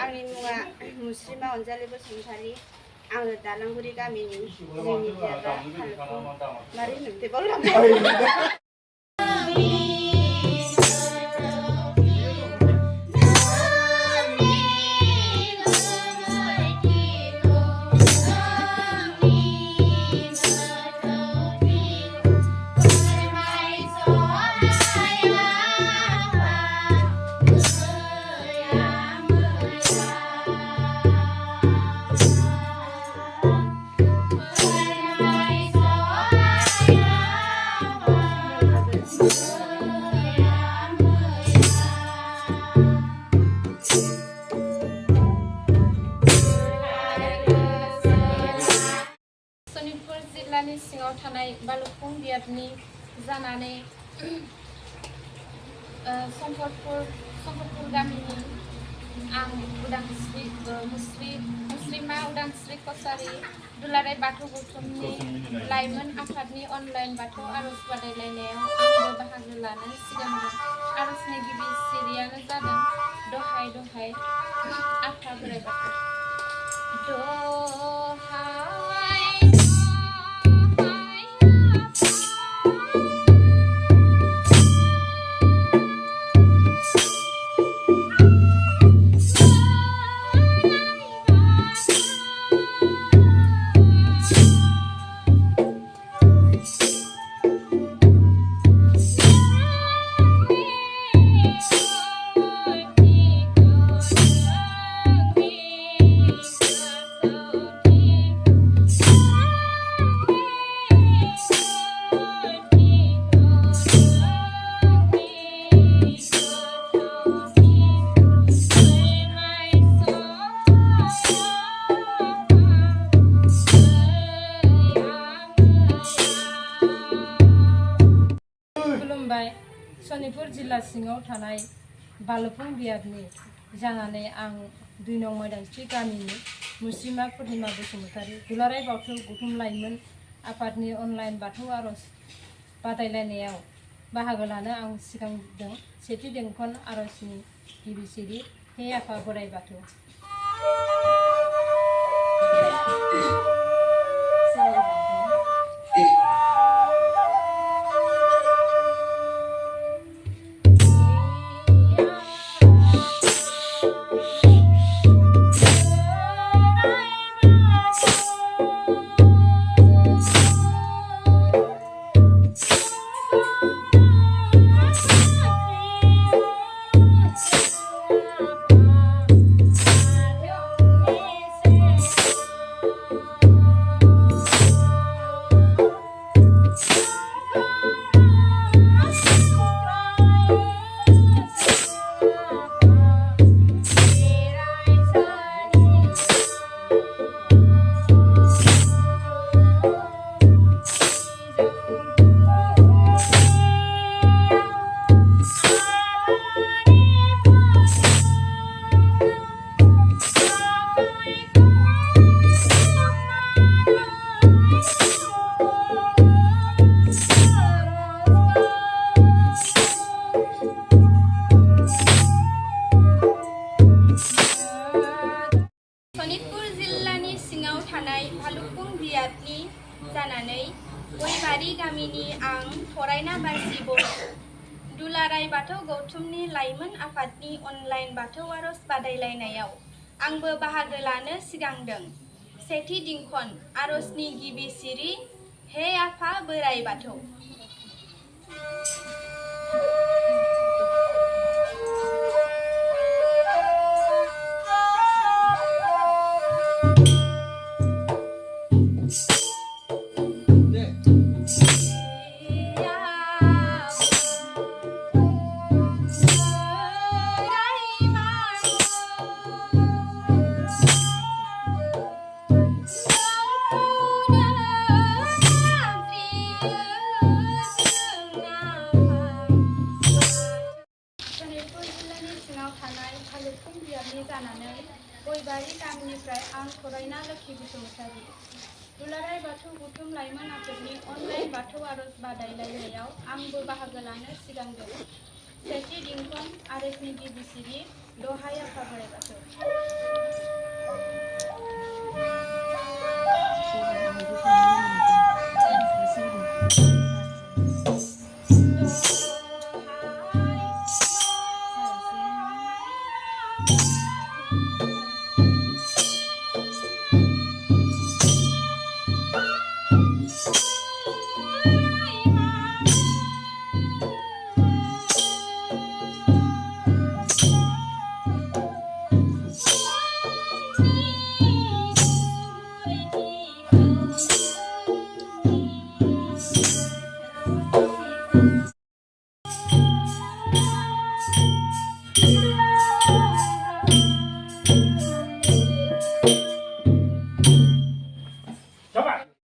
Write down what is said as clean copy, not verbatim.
आंनि मुङा मुस्रिमा अनजालि बसुमतारी। आङो दालांगुरि गामिनि जोंनि बियादा फालुफुं मारै होनोमोनथाय बावलांबाय। सनितपुर जिल्लानि सिङाव थानाय बालुफुं बियाबनि जानानै सम्पदपुर गामिनि आं मुस्रिमा उदांस्रि कसारी दुलाराय बाथौ गौथुमनि लाइमोन आफादनि अनलाइन बाथौ आर'ज बादायलायनायाव आंबो बाहागो लानो सिगांदों। आर'जनि गिबि सिरियानो जादों दहाय दहाय आफा बोराइ बाथौ। खुलुमबाय। सनितपुर जिल्ला सिङाव थानाय बालुफुं बियाबनि जानानै आं 2 नं मैदांस्रि गामिनि मुस्रिमा पुर्निमा बसुमतारी दुलाराय बाथौ गौथुम लाइमोन आफादनि अनलाइन बाथौ आर'ज बादायलायनायाव बाहागो लानो आं सिगांदों। सेथि बेंखन आर'जनि गिबि सिरि हे आफा बोराइ बाथौ। सनितपुर जिल्लानि सिङाव थानाय बालुफुं बियाबनि जानानै गयबारि गामिनि आं फरायना बासि बर' दुलाराय बाथौ गौथुमनि लाइमोन आफादनि अनलाइन बाथौ आर'ज बादायलायनायाव आंबो बाहागो लानो सिगांदों। सेथि दिंखन आर'जनि गिबि सिरि हे आफा बोराइ बाथौ। जानानै गयबारि गामिनिफ्राय आं फरायना लोखि बसुमतारी दुलाराय बाथौ गौथुम लाइमोन आफादनि अनलाइन बाथौ आर'ज बादायलायनायाव आंबो बाहागो लानो सिगांदों। बेंखन आरो गिबि बिसिरि दहाय आफा बोराइ बाथौ।